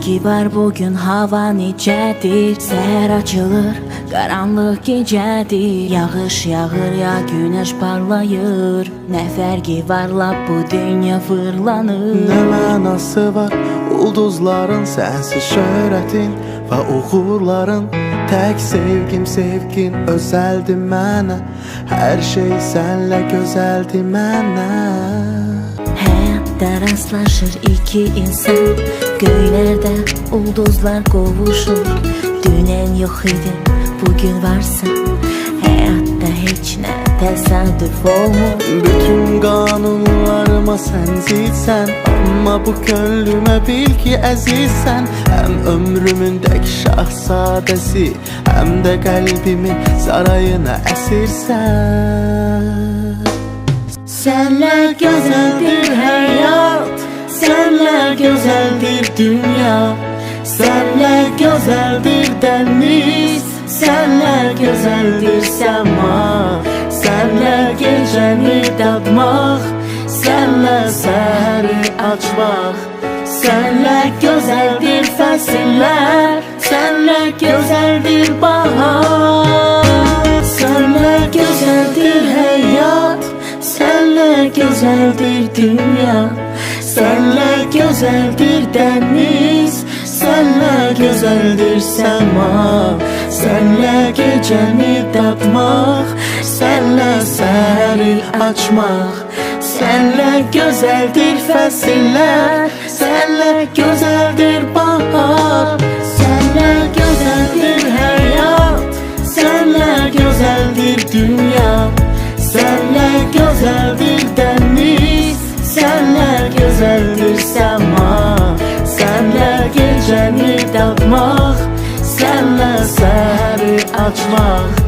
Fərqi var bugün hava necədir? Səhər açılır, qaranlıq gecədir. Yağış yağır ya günəş parlayır. Nə fərqi var lap bu dünya fırlanır. Nə mənası var ulduzların, sənsiz şöhrətin və uğurların. Tək sevgim sevgin özəldir mənə, hər şey sənlə gözəldir mənə. Həyatda rastlaşır iki insan, göylərdə ulduzlar qovuşur. Dünən yox idi, bugün varsa, həyatda heç nə təsadüf olmur. Bütün qanunlarıma sən zidsən, amma bu könlümə bil ki əzizsən. Həm ömrümün tək şahzadəsi, həm də qəlbimin sarayına əsirsən. Sənlə gözəldir həyat, sənlə gözəldir dünya, sənlə gözəldir dəniz, sənlə gözəldir səma, sənlə gecəni dadmaq, sənlə səhəri açmaq, sənlə gözəldir fəsillər, sənlə gözəldir bahar, sənlə gözəldir həyat, sənlə gözəldir dünya, sənlə gözəldir dəniz, sənlə gözəldir səma, sənlə gecəni dadmaq, sənlə səhəri açmaq, sənlə gözəldir fəsillər, sənlə gözəldir bahar, sənlə gözəldir həyat, sənlə gözəldir dünya, sənlə gözəldir dəniz, sənlə gözəldir səma, sənlə gecəni dadmaq, sənlə səhəri açmaq,